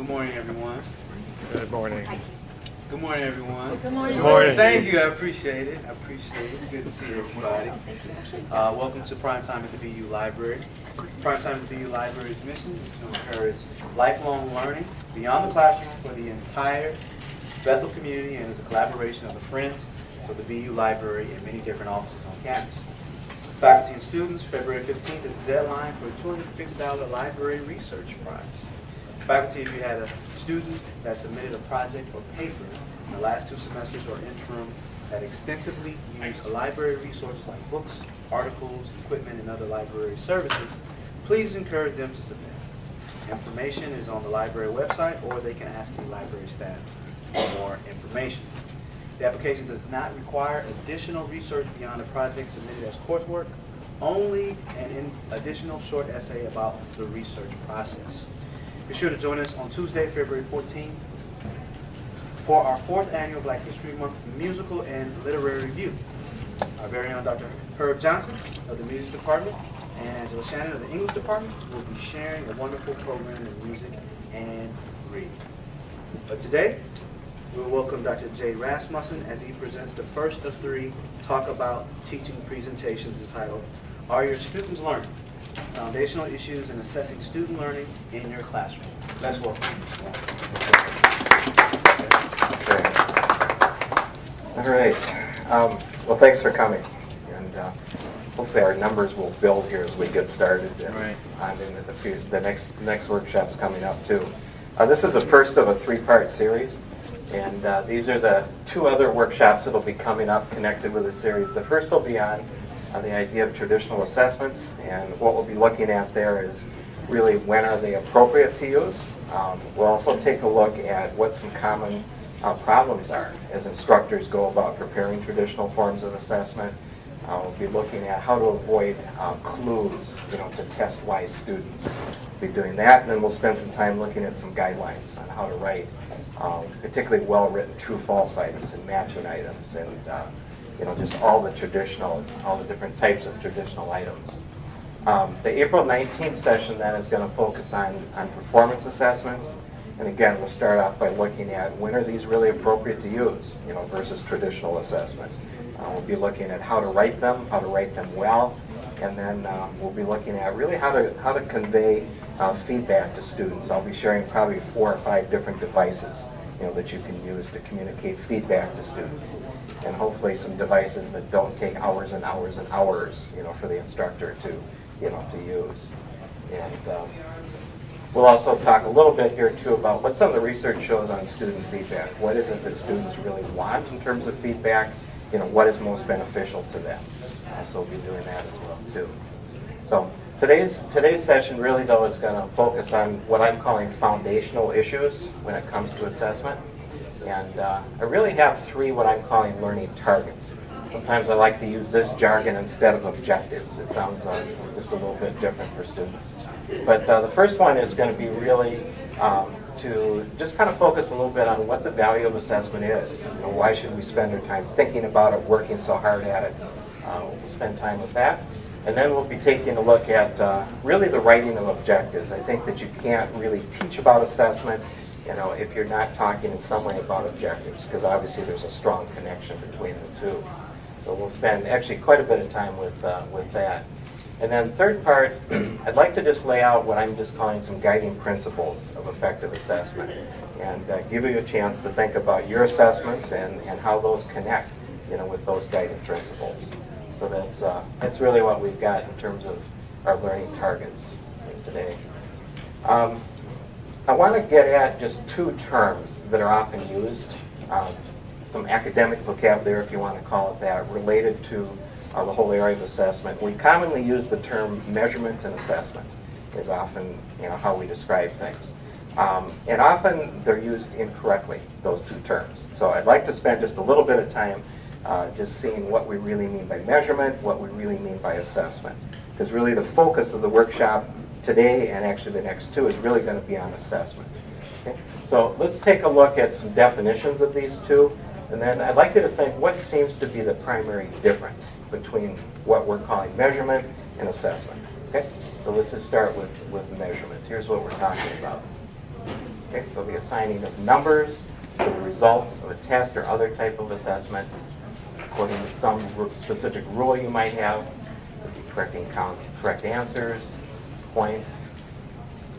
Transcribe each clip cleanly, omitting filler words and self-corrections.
Good morning, everyone. Good morning. Good morning, everyone. Good morning. Good morning. Thank you. I appreciate it. Good to see everybody. Welcome to Primetime at the BU Library. Primetime at the BU Library's mission is to encourage lifelong learning beyond the classroom for the entire Bethel community, and is a collaboration of the Friends of the BU Library and many different offices on campus. Faculty and students, February 15th is the deadline for a $250 library research prize. Faculty, if you had a student that submitted a project or paper in the last 2 semesters or interim that extensively used library resources like books, articles, equipment, and other library services, please encourage them to submit. Information is on the library website, or they can ask the library staff for more information. The application does not require additional research beyond the project submitted as coursework, only an additional short essay about the research process. Be sure to join us on Tuesday, February 14th for our 4th annual Black History Month musical and literary review. Our very own Dr. Herb Johnson of the Music Department and Angela Shannon of the English Department will be sharing a wonderful program in music and reading. But today, we'll welcome Dr. J. Rasmussen as he presents the first of 3 Talk About Teaching presentations entitled, Are Your Students Learning? Foundational Issues in Assessing Student Learning in Your Classroom. Let's welcome him. All right. Well, thanks for coming. And hopefully our numbers will build here as we get started. And Right. the next workshop's coming up, too. This is the first of a 3-part series. And these are the 2 other workshops that will be coming up connected with the series. The first will be on the idea of traditional assessments, and what we'll be looking at there is really when are they appropriate to use. We'll also take a look at what some common problems are as instructors go about preparing traditional forms of assessment. We'll be looking at how to avoid clues, to test wise students. We'll be doing that, and then we'll spend some time looking at some guidelines on how to write particularly well-written true-false items and matching items, and just all the different types of traditional items. The April 19th session then is going to focus on performance assessments. And again, we'll start off by looking at when are these really appropriate to use, versus traditional assessment. We'll be looking at how to write them well, and then we'll be looking at really how to convey feedback to students. I'll be sharing probably 4 or 5 different devices that you can use to communicate feedback to students, and hopefully some devices that don't take hours and hours and hours, for the instructor to use. And we'll also talk a little bit here too about what some of the research shows on student feedback. What is it that students really want in terms of feedback? What is most beneficial to them? So we'll be doing that as well too. So today's session really though is going to focus on what I'm calling foundational issues when it comes to assessment. And I really have 3 what I'm calling learning targets. Sometimes I like to use this jargon instead of objectives. It sounds just a little bit different for students. But the first one is going to be really to just kind of focus a little bit on what the value of assessment is. Why should we spend our time thinking about it, working so hard at it? We'll spend time with that. And then we'll be taking a look at really the writing of objectives. I think that you can't really teach about assessment, if you're not talking in some way about objectives, because obviously there's a strong connection between the 2. So we'll spend actually quite a bit of time with that. And then the third part, I'd like to just lay out what I'm just calling some guiding principles of effective assessment, and give you a chance to think about your assessments and how those connect, with those guiding principles. So that's really what we've got in terms of our learning targets today. I want to get at just 2 terms that are often used, some academic vocabulary, if you want to call it that, related to the whole area of assessment. We commonly use the term measurement and assessment is often how we describe things. And often they're used incorrectly, those 2 terms. So I'd like to spend just a little bit of time just seeing what we really mean by measurement, what we really mean by assessment. Because really the focus of the workshop today, and actually the next 2, is really going to be on assessment. Okay? So let's take a look at some definitions of these 2, and then I'd like you to think what seems to be the primary difference between what we're calling measurement and assessment. Okay? So let's just start with measurement. Here's what we're talking about. Okay, so the assigning of numbers to the results of a test or other type of assessment, according to some specific rule you might have, correcting correct answers, points.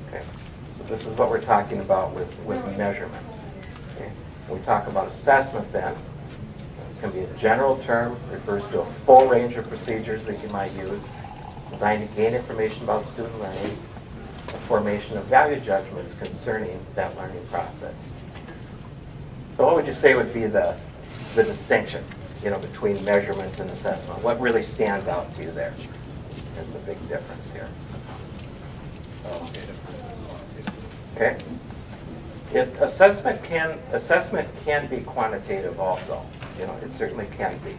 Okay, so this is what we're talking about with measurement. Okay, when we talk about assessment, then it's going to be a general term, refers to a full range of procedures that you might use, designed to gain information about student learning, the formation of value judgments concerning that learning process. So what would you say would be the distinction, between measurement and assessment? What really stands out to you there as the big difference here? Okay. Assessment can be quantitative also. It certainly can be.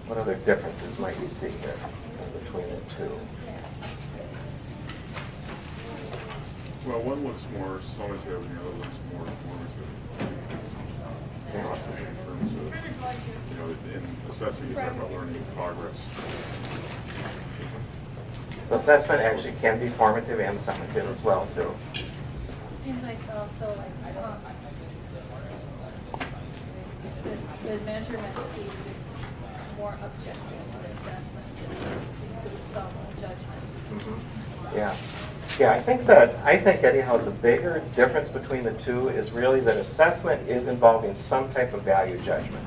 What other differences might you see here between the two? Well, one looks more summative and the other looks more formative. In terms of, in assessing, you talk about learning progress. So assessment actually can be formative and summative as well, too. Seems like also the measurement piece is more objective than assessment. It's some judgment. Yeah. Yeah, I think anyhow the bigger difference between the two is really that assessment is involving some type of value judgment,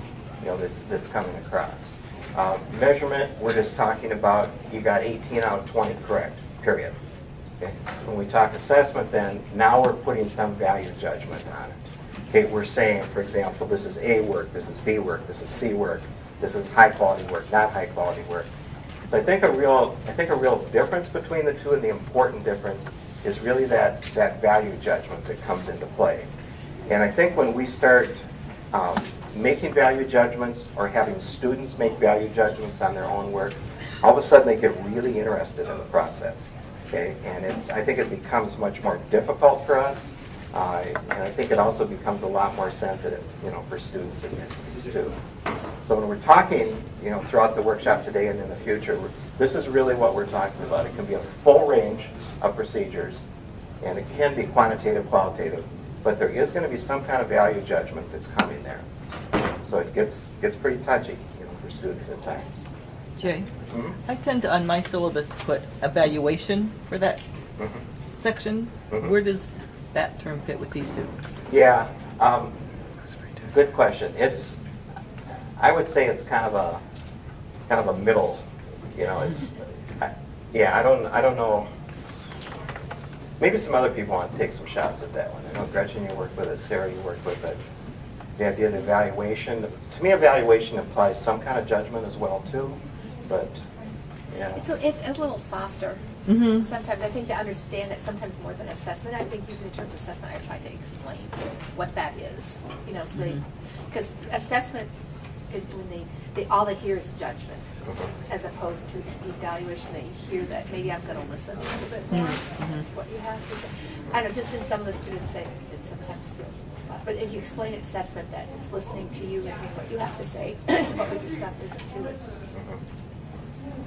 that's coming across. Measurement, we're just talking about you got 18 out of 20 correct, period. Okay? When we talk assessment, then now we're putting some value judgment on it. Okay, we're saying, for example, this is A work, this is B work, this is C work, this is high quality work, not high quality work. So I think a real difference between the two, and the important difference, is really that value judgment that comes into play. And I think when we start making value judgments or having students make value judgments on their own work, all of a sudden they get really interested in the process. Okay, and I think it becomes much more difficult for us, and I think it also becomes a lot more sensitive, for students and too. So when we're talking, throughout the workshop today and in the future, this is really what we're talking about. It can be a full range of procedures, and it can be quantitative, qualitative, but there is going to be some kind of value judgment that's coming there. So it gets pretty touchy, for students at times. Jay, Mm-hmm. I tend to, on my syllabus, put evaluation for that Mm-hmm. section. Mhm. Where does that term fit with these two? Yeah, good question. I would say it's kind of a middle. I don't know. Maybe some other people want to take some shots at that one. I know Gretchen, you work with it. Sarah, you work with it. The idea of evaluation. To me, evaluation implies some kind of judgment as well too. But yeah, It's a little softer. Mm-hmm. Sometimes I think to understand that sometimes more than assessment. I think using the terms assessment, I try to explain what that is. So because assessment, when they all they hear is judgment, as opposed to the evaluation that you hear that maybe I'm going to listen a little bit more to what you have to say. I don't know, just in some of the students say it sometimes feels soft. But if you explain assessment, that it's listening to you and hearing what you have to say, what would your stuff listen to it.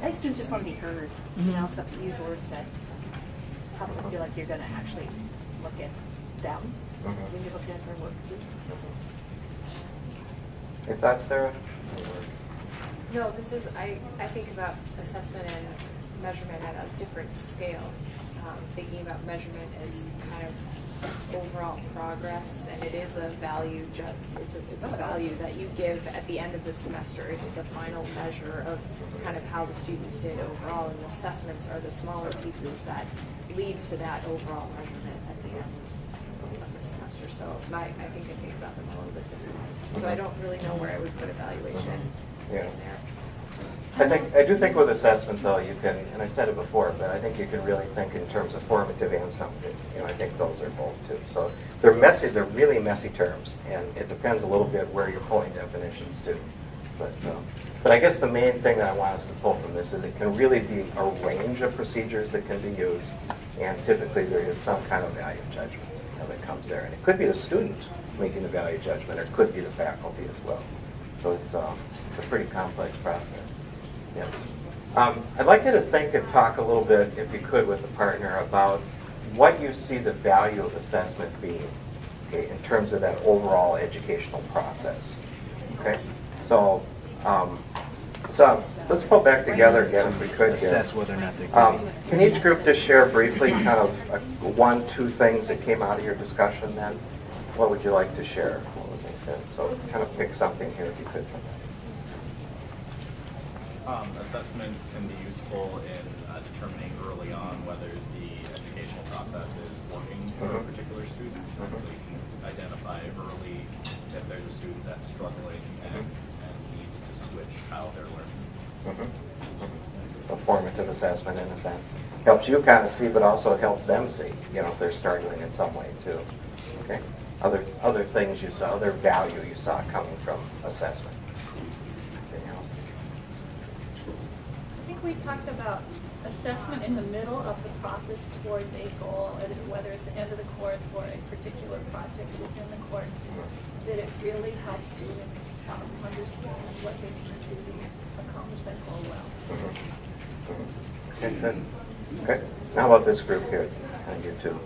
I think students just want to be heard. So if you use words that help them feel like you're going to actually look at them when you're looking at their works. Any thoughts, Sarah? No, I think about assessment and measurement at a different scale. Thinking about measurement as kind of overall progress, and it is a value it's a value that you give at the end of the semester. It's the final measure of kind of how the students did overall, and assessments are the smaller pieces that lead to that overall measurement at the end of the semester. So I think about them a little bit differently. So I don't really know where I would put evaluation in there. I do think with assessment, though, you can, and I said it before, but I think you can really think in terms of formative and summative. I think those are both, too. So they're messy, they're really messy terms, and it depends a little bit where you're pulling definitions, too. But I guess the main thing that I want us to pull from this is it can really be a range of procedures that can be used, and typically there is some kind of value judgment that comes there. And it could be the student making the value judgment, or it could be the faculty as well. So it's a pretty complex process. Yes. I'd like you to think and talk a little bit, if you could, with the partner about what you see the value of assessment being, okay, in terms of that overall educational process. Okay, so let's pull back together again if we could. Assess whether or not they're Can each group just share briefly kind of one, two things that came out of your discussion then? What would you like to share? What would make sense? So kind of pick something here if you could. Assessment can be useful in determining early on whether the educational process is working for a particular student. So you can identify early if there's a student that's struggling and needs to switch how they're learning. A formative assessment in a sense. Helps you kind of see, but also it helps them see, if they're struggling in some way too. Okay. Other things you saw, other value you saw coming from assessment. I think we talked about assessment in the middle of the process towards a goal, whether it's the end of the course or a particular project within the course, that it really helps students understand what they need to do to accomplish that goal well. Okay, good. Okay. Now how about this group here? And you too.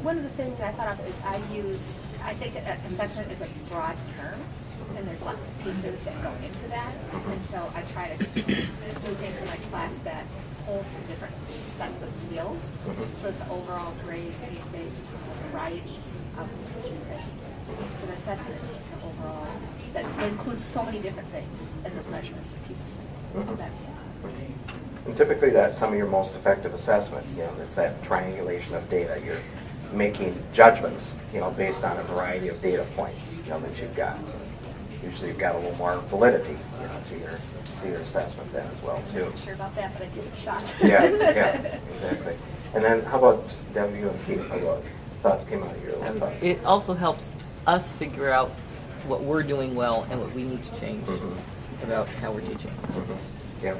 One of the things that I thought of is I think assessment is a broad term, and there's lots of pieces that go into that. And so I try to do things in my class that hold for different sets of skills, so that the overall grade is based on a variety of things. So the assessment is just the overall, that includes so many different things, and those measurements are pieces of that assessment. And typically that's some of your most effective assessment. It's that triangulation of data. You're making judgments, based on a variety of data points, that you've got. Usually you've got a little more validity, to your assessment then as well too. I'm not sure about that, but I give it a shot. Yeah, exactly. And then how about W and Keith? What thoughts came out of your little thoughts? It also helps us figure out what we're doing well and what we need to change about how we're teaching. Yeah.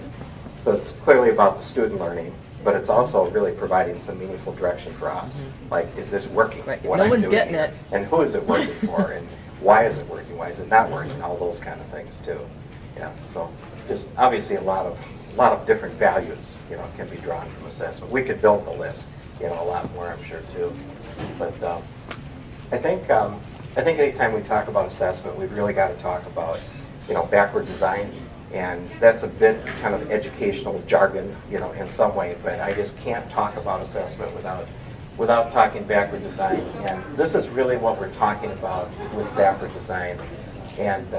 So it's clearly about the student learning, but it's also really providing some meaningful direction for us. Like, is this working? Right. What No I'm one's doing getting here? it. And who is it working for? And why is it working? Why is it not working? All those kind of things too. Yeah. So just obviously a lot of different values, can be drawn from assessment. We could build the list, a lot more, I'm sure too. But I think anytime we talk about assessment, we've really got to talk about, backward design. And that's a bit kind of educational jargon, in some way, but I just can't talk about assessment without talking backward design. And this is really what we're talking about with backward design. And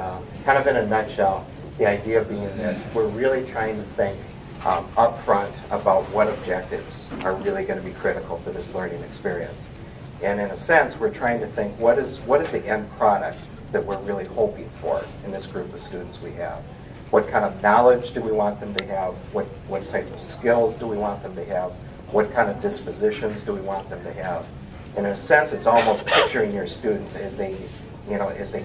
kind of in a nutshell, the idea being that we're really trying to think up front about what objectives are really going to be critical for this learning experience. And in a sense, we're trying to think what is the end product that we're really hoping for in this group of students we have. What kind of knowledge do we want them to have? What type of skills do we want them to have? What kind of dispositions do we want them to have? And in a sense, it's almost picturing your students as they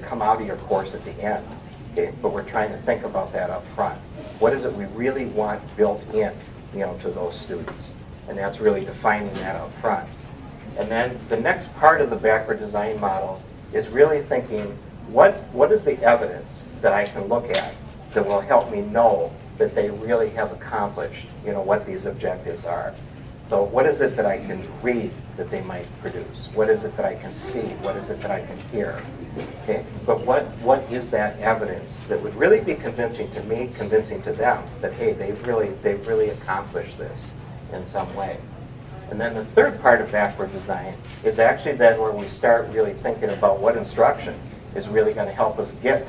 come out of your course at the end. Okay? But we're trying to think about that up front. What is it we really want built in, to those students? And that's really defining that up front. And then the next part of the backward design model is really thinking, what is the evidence that I can look at that will help me know that they really have accomplished, what these objectives are. So what is it that I can read that they might produce? What is it that I can see? What is it that I can hear? Okay? But what is that evidence that would really be convincing to me, convincing to them that, hey, they've really accomplished this in some way? And then the third part of backward design is actually then where we start really thinking about what instruction is really going to help us get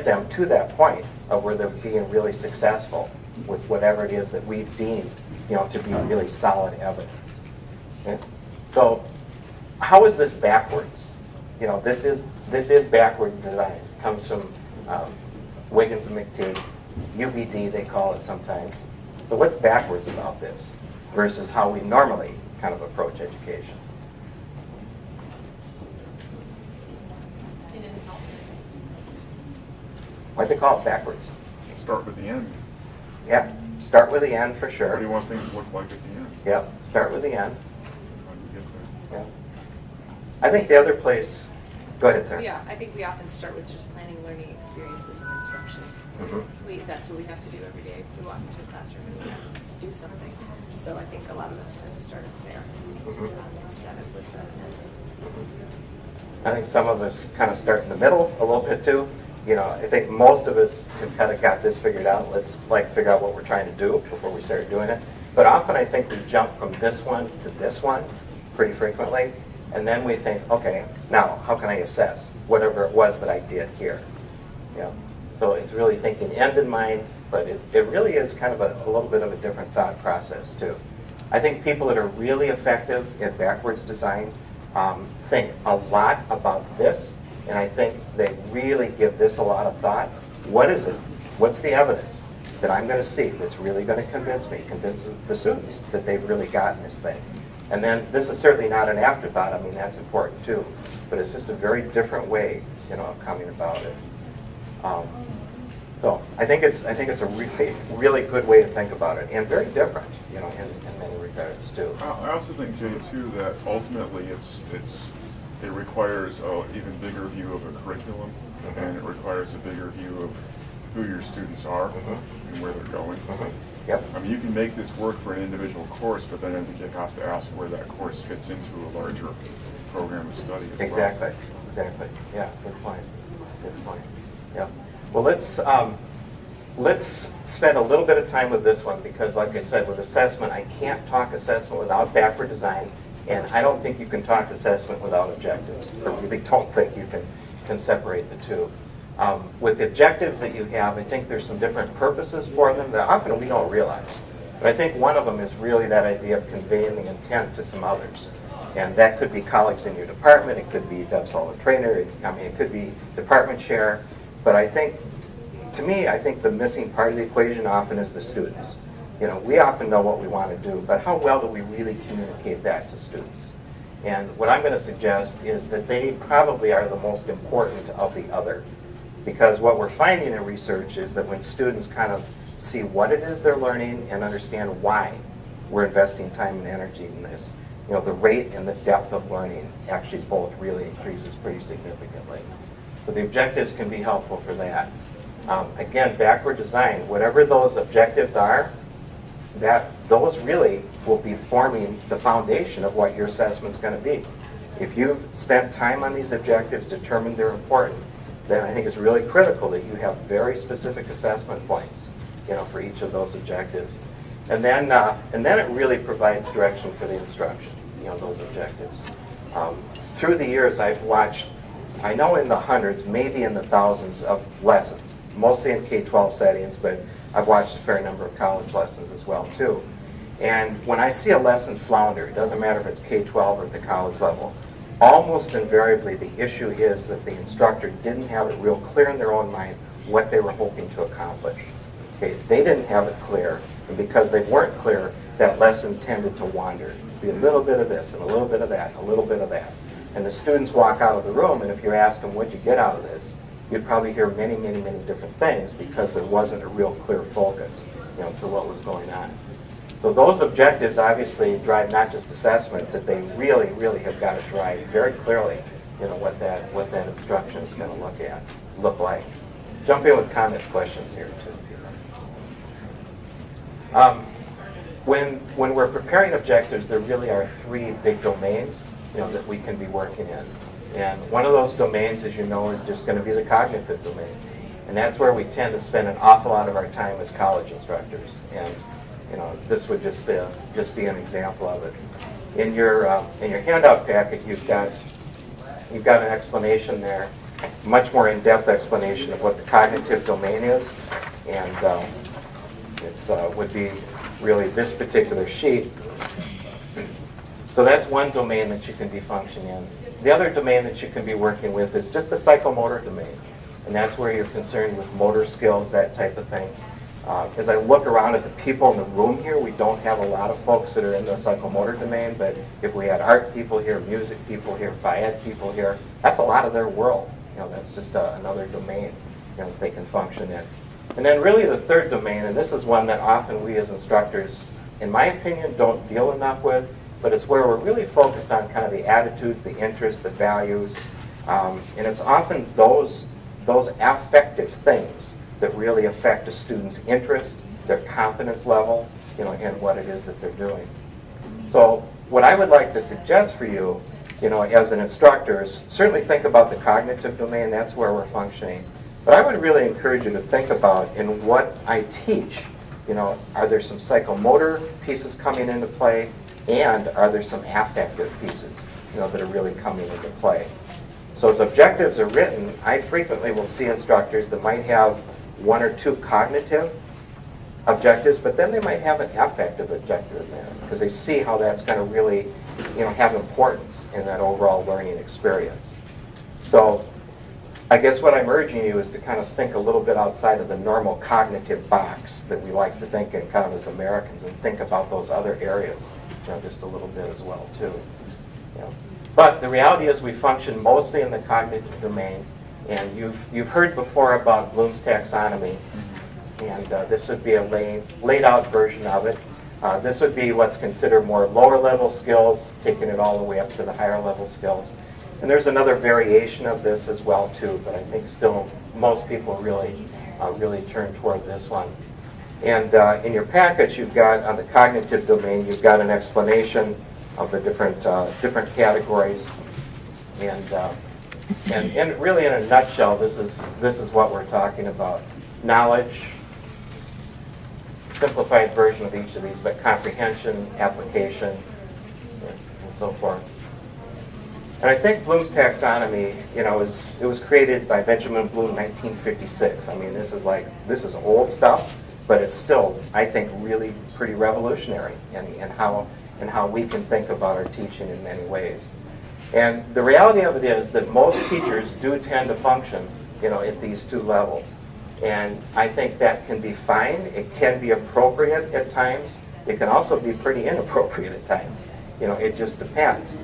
them to that point of where they're being really successful with whatever it is that we've deemed, to be really solid evidence. Okay? So, how is this backwards? This is backward design. It comes from Wiggins and McTeague, UBD they call it sometimes. So, what's backwards about this versus how we normally kind of approach education? Why'd they call it backwards? Start with the end. Yeah, start with the end for sure. What do you want things to look like at the end? Yep, start with the end. How do you get there? Yeah. I think the other place Go ahead, Sarah. Yeah, I think we often start with just planning learning experiences and instruction. That's what we have to do every day. We walk into a classroom and we have to do something. So I think a lot of us tend to start there instead of with the I think some of us kind of start in the middle a little bit too. You know, I think most of us have kind of got this figured out. Let's figure out what we're trying to do before we start doing it. But often I think we jump from this one to this one pretty frequently. And then we think, okay, now how can I assess whatever it was that I did here? You know, so it's really thinking end in mind, but it really is kind of a little bit of a different thought process too. I think people that are really effective at backwards design think a lot about this, and I think they really give this a lot of thought. What is it? What's the evidence that I'm going to see that's really going to convince the students that they've really gotten this thing? And then this is certainly not an afterthought. I mean, that's important too, but it's just a very different way, you know, of coming about it. So I think it's a really good way to think about it, and very different, you know, in many regards too. I also think, Jay, too, that ultimately it requires an even bigger view of a curriculum, and it requires a bigger view of who your students are and where they're going. Yep. I mean, you can make this work for an individual course, but then I think you have to ask where that course fits into a larger program of study as Exactly. well. Exactly. Yeah. Good point. Good point. Yeah. Well, let's spend a little bit of time with this one because, like I said, with assessment, I can't talk assessment without backward design, and I don't think you can talk assessment without objectives. I really don't think you can separate the two. With the objectives that you have, I think there's some different purposes for them that often we don't realize. But I think one of them is really that idea of conveying the intent to some others. And that could be colleagues in your department, it could be Deb Sullivan trainer, it could be department chair. But I think, to me, I think the missing part of the equation often is the students. You know, we often know what we want to do, but how well do we really communicate that to students? And what I'm going to suggest is that they probably are the most important of the other. Because what we're finding in research is that when students kind of see what it is they're learning and understand why we're investing time and energy in this, you know, the rate and the depth of learning actually both really increases pretty significantly. So the objectives can be helpful for that. Again, backward design, whatever those objectives are, those really will be forming the foundation of what your assessment's going to be. If you've spent time on these objectives, determined they're important, then I think it's really critical that you have very specific assessment points, you know, for each of those objectives. And then it really provides direction for the instruction, you know, those objectives. Through the years, I've watched, I know in the hundreds, maybe in the thousands of lessons, mostly in K-12 settings, but I've watched a fair number of college lessons as well, too. And when I see a lesson flounder, it doesn't matter if it's K-12 or at the college level, almost invariably the issue is that the instructor didn't have it real clear in their own mind what they were hoping to accomplish. Okay, they didn't have it clear, and because they weren't clear, that lesson tended to wander. Be a little bit of this, and a little bit of that, and a little bit of that. And the students walk out of the room, and if you ask them, what'd you get out of this? You'd probably hear many, many, many different things because there wasn't a real clear focus, you know, to what was going on. So those objectives obviously drive not just assessment, but they really, really have got to drive very clearly, you know, what that instruction is going to look like. Jump in with comments, questions here too. When we're preparing objectives, there really are three big domains, you know, that we can be working in. And one of those domains, as you know, is just going to be the cognitive domain. And that's where we tend to spend an awful lot of our time as college instructors. And you know, this would just be an example of it. In your handout packet, you've got an explanation there, much more in-depth explanation of what the cognitive domain is, and it's would be really this particular sheet. So that's one domain that you can be functioning in. The other domain that you can be working with is just the psychomotor domain, and that's where you're concerned with motor skills, that type of thing. As I look around at the people in the room here, we don't have a lot of folks that are in the psychomotor domain, but if we had art people here, music people here, FIAD people here, that's a lot of their world. You know, that's just another domain, you know, that they can function in. And then really the third domain, and this is one that often we as instructors, in my opinion, don't deal enough with, but it's where we're really focused on kind of the attitudes, the interests, the values, And it's often those affective things that really affect a student's interest, their confidence level, and what it is that they're doing. So what I would like to suggest for you, as an instructor, is certainly think about the cognitive domain. That's where we're functioning. But I would really encourage you to think about, in what I teach, are there some psychomotor pieces coming into play, and are there some affective pieces, that are really coming into play. So as objectives are written, I frequently will see instructors that might have one or two cognitive objectives, but then they might have an affective objective in there, because they see how that's going to really, have importance in that overall learning experience. So I guess what I'm urging you is to kind of think a little bit outside of the normal cognitive box that we like to think in kind of as Americans, and think about those other areas, just a little bit as well too. But the reality is we function mostly in the cognitive domain, and you've heard before about Bloom's taxonomy, and this would be a laid out version of it. This would be what's considered more lower level skills, taking it all the way up to the higher level skills. And there's another variation of this as well too, but I think still most people really turn toward this one. And in your package, you've got, on the cognitive domain, you've got an explanation of the different categories. And really, in a nutshell, this is what we're talking about: knowledge, simplified version of each of these, but comprehension, application, and so forth. And I think Bloom's taxonomy, it was created by Benjamin Bloom in 1956. I mean, this is old stuff, but it's still, I think, really pretty revolutionary in how we can think about our teaching in many ways. And the reality of it is that most teachers do tend to function, at these two levels. And I think that can be fine. It can be appropriate at times. It can also be pretty inappropriate at times. It just depends.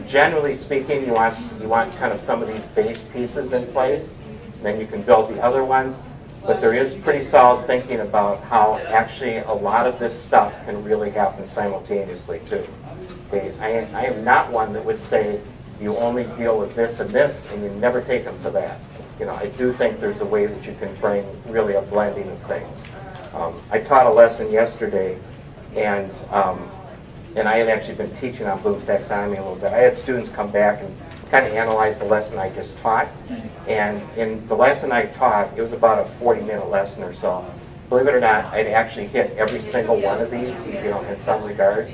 Generally speaking, you want kind of some of these base pieces in place, then you can build the other ones. But there is pretty solid thinking about how actually a lot of this stuff can really happen simultaneously too. Okay? I am not one that would say you only deal with this and this and you never take them to that. I do think there's a way that you can bring really a blending of things. I taught a lesson yesterday, and I had actually been teaching on Bloom's taxonomy a little bit. I had students come back and kind of analyze the lesson I just taught. And in the lesson I taught, it was about a 40-minute lesson or so. Believe it or not, I'd actually hit every single one of these, in some regard.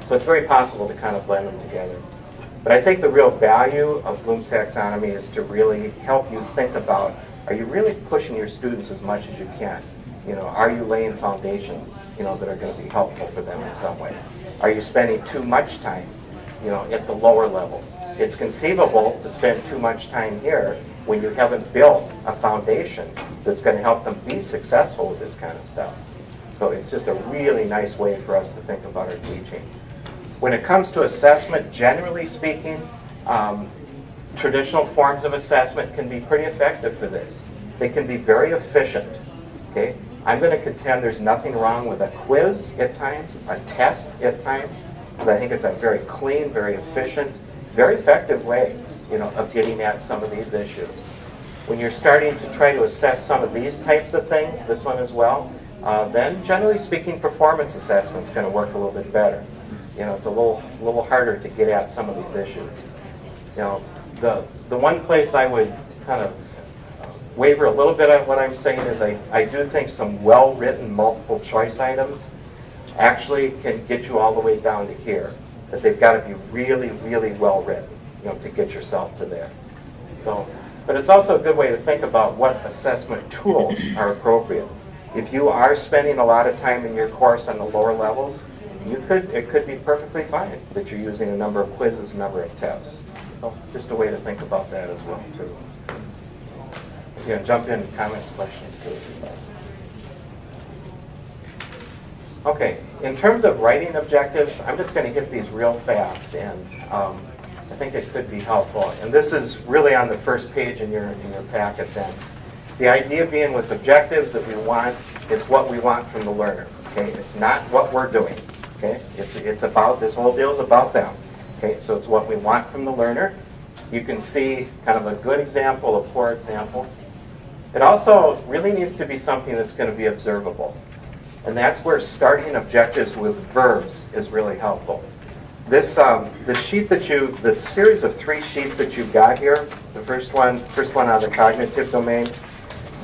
So it's very possible to kind of blend them together. But I think the real value of Bloom's taxonomy is to really help you think about, are you really pushing your students as much as you can? Are you laying foundations, that are going to be helpful for them in some way? Are you spending too much time, at the lower levels? It's conceivable to spend too much time here when you haven't built a foundation that's going to help them be successful with this kind of stuff. So it's just a really nice way for us to think about our teaching. When it comes to assessment, generally speaking, traditional forms of assessment can be pretty effective for this. They can be very efficient. Okay? I'm going to contend there's nothing wrong with a quiz at times, a test at times, because I think it's a very clean, very efficient, very effective way, of getting at some of these issues. When you're starting to try to assess some of these types of things, this one as well, then generally speaking, performance assessment is going to work a little bit better. It's a little harder to get at some of these issues. The one place I would kind of waver a little bit on what I'm saying is I do think some well-written multiple choice items actually can get you all the way down to here. That they've got to be really, really well written, to get yourself to there. So, but it's also a good way to think about what assessment tools are appropriate. If you are spending a lot of time in your course on the lower levels, it could be perfectly fine that you're using a number of quizzes, a number of tests. So just a way to think about that as well too. So jump in, comments, questions too. Okay, in terms of writing objectives, I'm just going to hit these real fast, and I think it could be helpful. And this is really on the first page in your packet then. The idea being with objectives that we want, it's what we want from the learner. Okay, it's not what we're doing. Okay, it's about, this whole deal is about them. Okay, so it's what we want from the learner, You can see kind of a good example, a poor example. It also really needs to be something that's going to be observable. And that's where starting objectives with verbs is really helpful. This, the sheet that the series of 3 sheets that you've got here, the first one on the cognitive domain,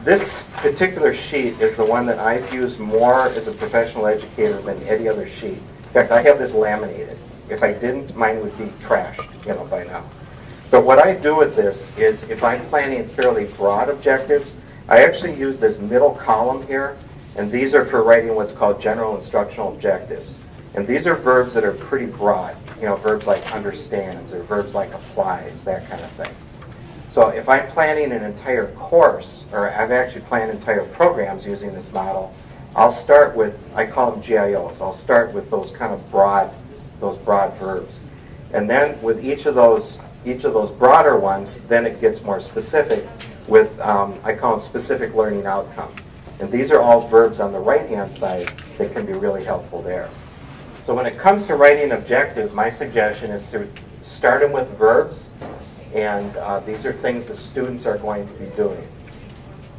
this particular sheet is the one that I've used more as a professional educator than any other sheet. In fact, I have this laminated. If I didn't, mine would be trashed, by now. But what I do with this is, if I'm planning fairly broad objectives, I actually use this middle column here, and these are for writing what's called general instructional objectives. And these are verbs that are pretty broad, verbs like understands or verbs like applies, that kind of thing. So if I'm planning an entire course, or I've actually planned entire programs using this model, I'll start with, I call them GIOs. I'll start with those kind of broad verbs. And then with each of those broader ones, then it gets more specific with, I call them specific learning outcomes. And these are all verbs on the right-hand side that can be really helpful there. So when it comes to writing objectives, my suggestion is to start them with verbs, and these are things that students are going to be doing.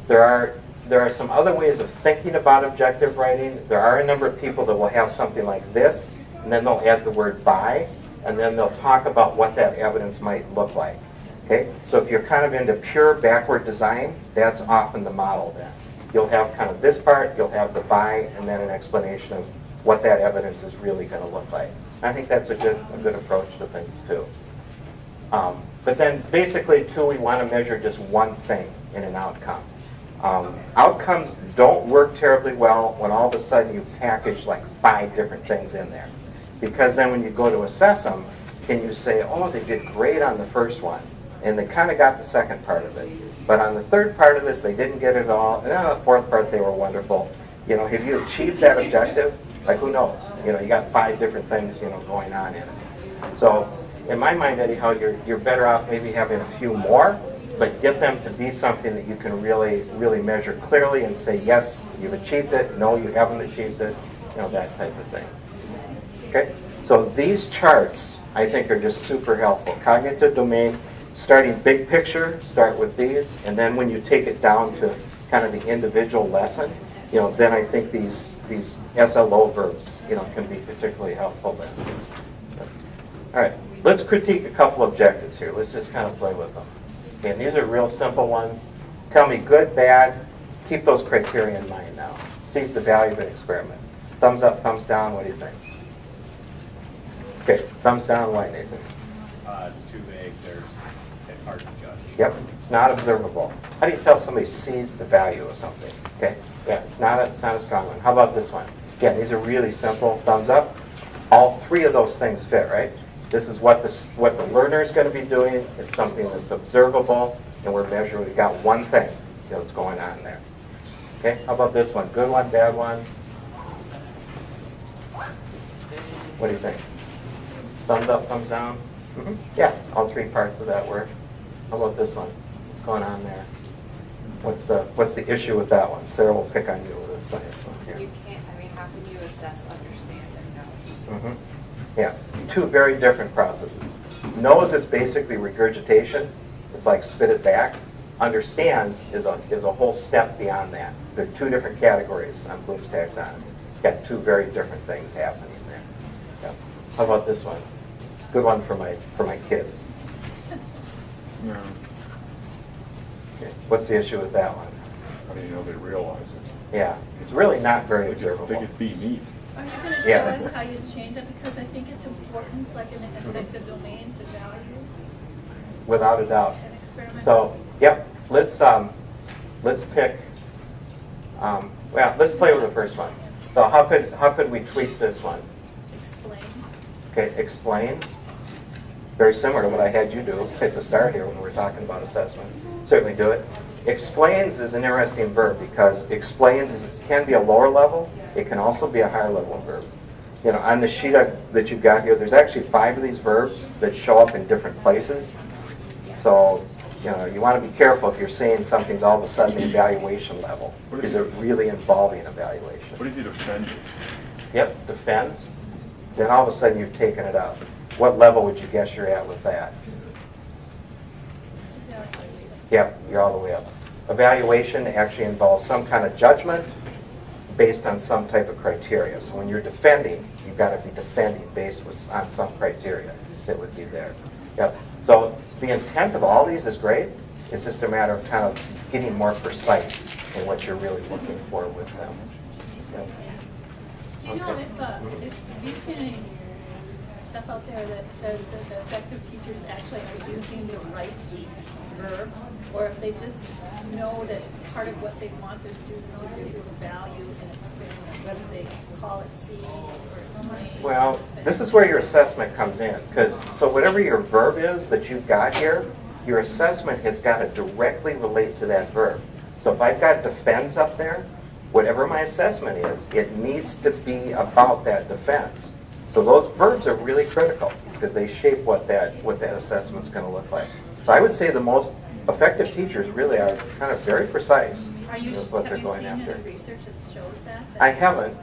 There are some other ways of thinking about objective writing. There are a number of people that will have something like this, and then they'll add the word by, and then they'll talk about what that evidence might look like. Okay? So if you're kind of into pure backward design, that's often the model then. You'll have kind of this part, you'll have the by, and then an explanation of what that evidence is really going to look like. I think that's a good approach to things too. But then basically too, we want to measure just one thing in an outcome. Outcomes don't work terribly well when all of a sudden you package like 5 different things in there. Because then when you go to assess them, can you say, oh, they did great on the first one, and they kind of got the second part of it. But on the third part of this, they didn't get it all, and then on the fourth part, they were wonderful. Have you achieved that objective? Like, who knows? You got 5 different things, going on in it. So, in my mind, anyhow, you're better off maybe having a few more, but get them to be something that you can really measure clearly and say, yes, you've achieved it, no, you haven't achieved it, that type of thing. Okay? So these charts, I think, are just super helpful. Cognitive domain, starting big picture, start with these, and then when you take it down to kind of the individual lesson, then I think these SLO verbs, can be particularly helpful then. All right, let's critique a couple objectives here. Let's just kind of play with them. Okay, and these are real simple ones. Tell me good, bad. Keep those criteria in mind now. Seize the value of an experiment. Thumbs up, thumbs down. What do you think? Okay, thumbs down. Why, Nathan? It's too vague. It's hard to judge. Yep, it's not observable. How do you tell somebody sees the value of something? Okay, yeah, it's not a strong one. How about this one? Again, these are really simple. Thumbs up. All 3 of those things fit, right? This is what the learner is going to be doing. It's something that's observable, and we're measuring. We've got one thing that's going on there. Okay, how about this one? Good one, bad one? What do you think? Thumbs up, thumbs down? Mm-hmm. Yeah, all 3 parts of that work. How about this one? What's going on there? What's the issue with that one? Sarah will pick on you with the science one here. You can't, how can you assess, understand, and know? Mm-hmm. Yeah, 2 very different processes. Knows is basically regurgitation. It's like spit it back. Understands is a whole step beyond that. There are 2 different categories on Bloom's taxonomy. Got 2 very different things happening there. Yeah. How about this one? Good one for my kids. No. Okay. What's the issue with that one? How do you know they realize it? Yeah, it's really not very They observable. could be neat. Are you going to show Yeah. us how you change it? Because I think it's important, like in an effective domain, to value Without a doubt. an experiment. So, yep, let's pick. Let's play with the first one. So how could we tweak this one? Explains. Okay, explains. Very similar to what I had you do at the start here when we were talking about assessment. Certainly do it. Explains is an interesting verb because explains can be a lower level. It can also be a higher level verb. On the sheet that you've got here, there's actually 5 of these verbs that show up in different places. So, you want to be careful if you're saying something's all of a sudden the evaluation level. Is it really involving evaluation? What if you defend it? Yep, defends. Then all of a sudden you've taken it up. What level would you guess you're at with that? Yep, you're all the way up. Evaluation actually involves some kind of judgment based on some type of criteria. So when you're defending, you've got to be defending based on some criteria that would be there. Yep. So the intent of all these is great. It's just a matter of kind of getting more precise in what you're really looking for with them. Yep. Do you know if you've seen any stuff out there that says that the effective teachers actually are using the right verb, or if they just know that part of what they want their students to do is value and experiment, whether they call it see or explain? Well, this is where your assessment comes in, because so whatever your verb is that you've got here, your assessment has got to directly relate to that verb. So if I've got defends up there, whatever my assessment is, it needs to be about that defense. So those verbs are really critical because they shape what that assessment's going to look like. So I would say the most effective teachers really are kind of very precise with what they're going after. Have you seen any research that shows that? I haven't. Okay.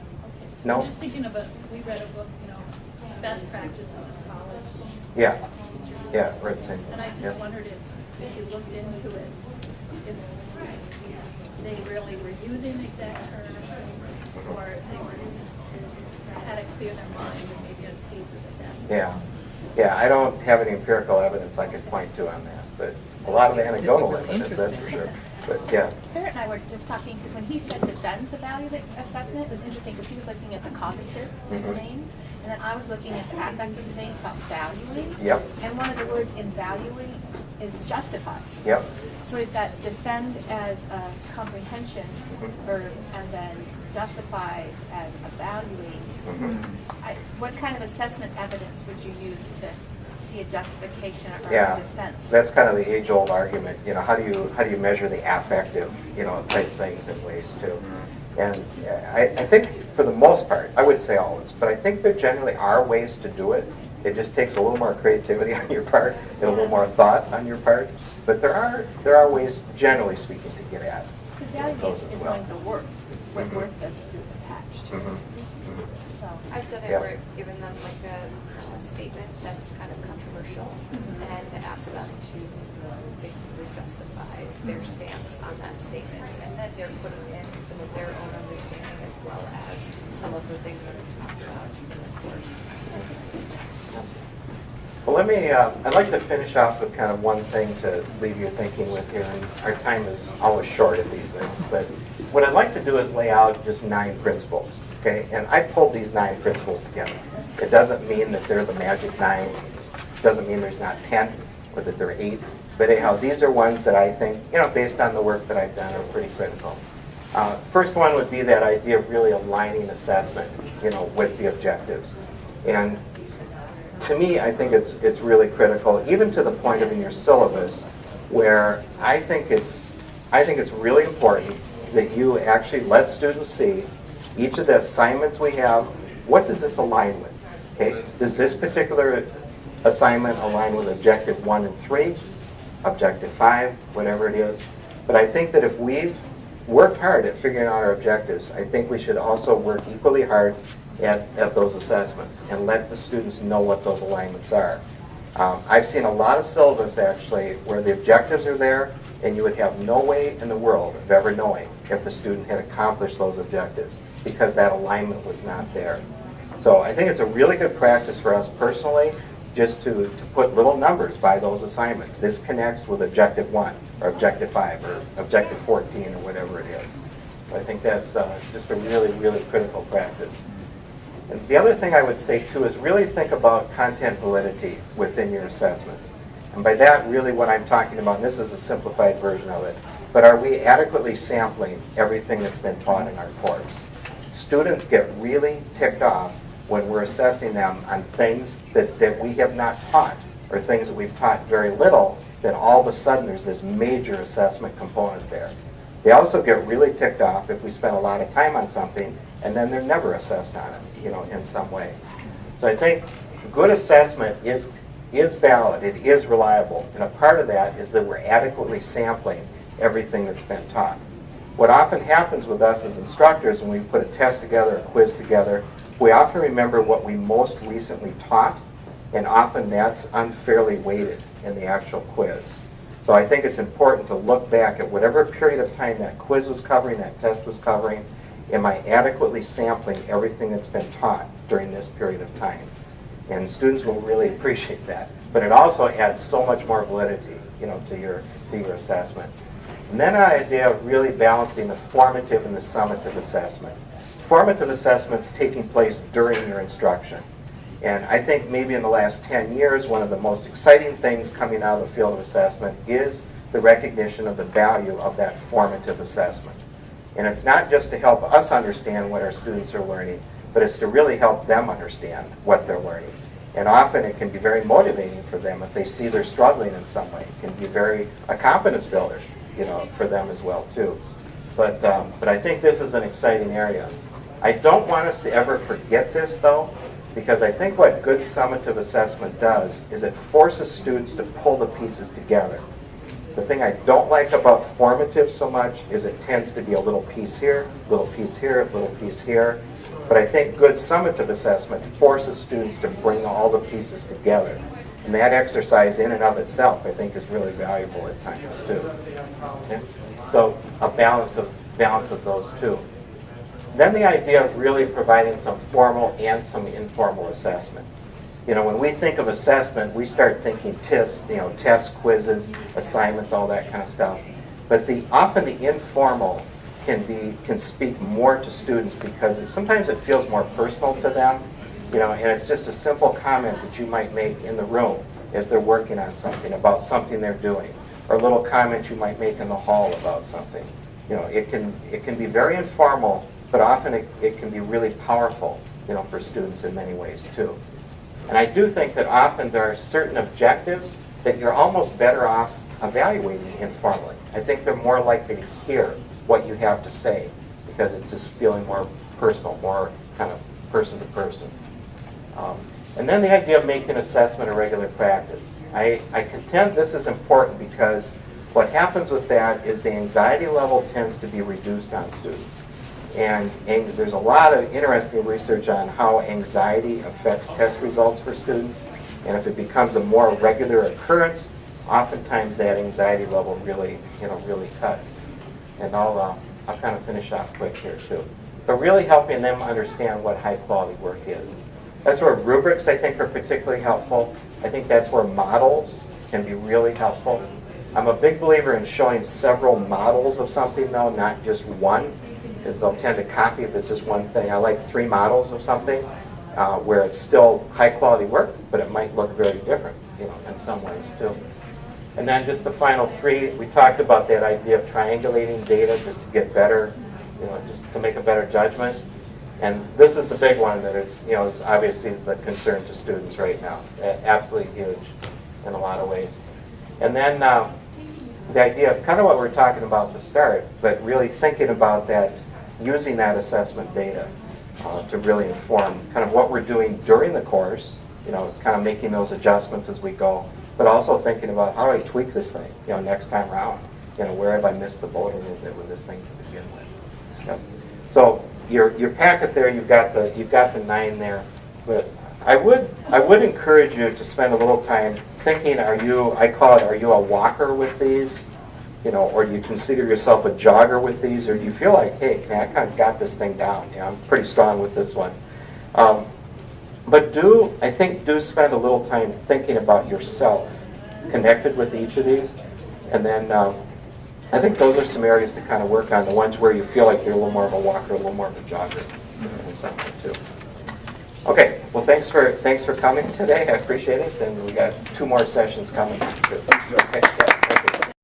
No. I'm just thinking of we read a book, best practices in college. Yeah. Yeah, right. The same. And I just wondered if you looked into it, if they really were using the exact term, or if they were had it clear in their mind and maybe on paper that's. Yeah. Yeah, I don't have any empirical evidence I could point to on that, but a lot of anecdotal evidence, that's for sure. But yeah. Barrett and I were just talking, because when he said defends the value assessment, it was interesting because he was looking at the cognitive domains, and then I was looking at the affective domains about valuing. Yep. And one of the words in valuing is justifies. Yep. So we've got defend as a comprehension verb, and then justifies as evaluating. What kind of assessment evidence would you use to see a justification or a defense? That's kind of the age-old argument. How do you measure the affective, type things in ways too? And I think for the most part, I would say always, but I think there generally are ways to do it. It just takes a little more creativity on your part and a little more thought on your part. But there are ways, generally speaking, to get at. Because value is going to worth. What worth does is attached to it. So I've done it where I've given them like a statement that's kind of controversial, and ask them to basically justify their stance on that statement, and then they're putting in some of their own understanding as well as some of the things that we talked about in the course. Well, I'd like to finish off with kind of one thing to leave you thinking with here, and our time is always short at these things, but what I'd like to do is lay out just 9 principles, okay? And I pulled these 9 principles together. It doesn't mean that they're the magic 9. It doesn't mean there's not 10 or that there are 8. But anyhow, these are ones that I think, based on the work that I've done, are pretty critical. First one would be that idea of really aligning assessment, with the objectives. And to me, I think it's really critical, even to the point of in your syllabus, where I think it's really important that you actually let students see each of the assignments we have. What does this align with? Okay, does this particular assignment align with objective 1 and 3, objective 5, whatever it is? But I think that if we've worked hard at figuring out our objectives, I think we should also work equally hard at those assessments and let the students know what those alignments are. I've seen a lot of syllabus actually where the objectives are there and you would have no way in the world of ever knowing if the student had accomplished those objectives because that alignment was not there. So I think it's a really good practice for us personally just to put little numbers by those assignments. This connects with objective 1 or objective 5 or objective 14 or whatever it is. So I think that's just a really, really critical practice. And the other thing I would say too is really think about content validity within your assessments. And by that, really what I'm talking about, and this is a simplified version of it, but are we adequately sampling everything that's been taught in our course? Students get really ticked off when we're assessing them on things that we have not taught, or things that we've taught very little, then all of a sudden there's this major assessment component there. They also get really ticked off if we spend a lot of time on something and then they're never assessed on it, in some way. So I think good assessment is valid, it is reliable, and a part of that is that we're adequately sampling everything that's been taught. What often happens with us as instructors when we put a test together, a quiz together, we often remember what we most recently taught, and often that's unfairly weighted in the actual quiz. So I think it's important to look back at whatever period of time that quiz was covering, that test was covering. Am I adequately sampling everything that's been taught during this period of time? And students will really appreciate that. But it also adds so much more validity, to your assessment. And then the idea of really balancing the formative and the summative assessment. Formative assessment's taking place during your instruction. And I think maybe in the last 10 years, one of the most exciting things coming out of the field of assessment is the recognition of the value of that formative assessment. And it's not just to help us understand what our students are learning, but it's to really help them understand what they're learning. And often it can be very motivating for them if they see they're struggling in some way. It can be a confidence builder, for them as well too. But I think this is an exciting area. I don't want us to ever forget this though, because I think what good summative assessment does is it forces students to pull the pieces together. The thing I don't like about formative so much is it tends to be a little piece here, little piece here, little piece here. But I think good summative assessment forces students to bring all the pieces together. And that exercise in and of itself, I think, is really valuable at times too. Okay? So a balance of those two. Then the idea of really providing some formal and some informal assessment. When we think of assessment, we start thinking tests, quizzes, assignments, all that kind of stuff. But often the informal can speak more to students because sometimes it feels more personal to them, and it's just a simple comment that you might make in the room as they're working on something, about something they're doing, or a little comment you might make in the hall about something. It can be very informal, but often it can be really powerful, for students in many ways too. And I do think that often there are certain objectives that you're almost better off evaluating informally. I think they're more likely to hear what you have to say because it's just feeling more personal, more kind of person to person. And then the idea of making assessment a regular practice. I contend this is important because what happens with that is the anxiety level tends to be reduced on students. And there's a lot of interesting research on how anxiety affects test results for students. And if it becomes a more regular occurrence, oftentimes that anxiety level really cuts. And I'll kind of finish off quick here too. But really helping them understand what high quality work is. That's where rubrics, I think, are particularly helpful. I think that's where models can be really helpful. I'm a big believer in showing several models of something though, not just one, because they'll tend to copy if it's just one thing. I like 3 models of something where it's still high quality work, but it might look very different, in some ways too. And then just the final 3, we talked about that idea of triangulating data just to get better, just to make a better judgment. And this is the big one that is, obviously is the concern to students right now. Absolutely huge in a lot of ways. And then the idea of kind of what we were talking about at the start, but really thinking about that, using that assessment data to really inform kind of what we're doing during the course, kind of making those adjustments as we go, but also thinking about how do I tweak this thing, next time around, where have I missed the boat a little bit with this thing to begin with. Yep. So your packet there, you've got the 9 there, but I would encourage you to spend a little time thinking, I call it, are you a walker with these? Or do you consider yourself a jogger with these? Or do you feel like, hey, man, I kind of got this thing down. I'm pretty strong with this one. But do spend a little time thinking about yourself connected with each of these. And then I think those are some areas to kind of work on, the ones where you feel like you're a little more of a walker, a little more of a jogger, and something too. Okay, well, thanks for coming today. I appreciate it. And we got 2 more sessions coming. Okay.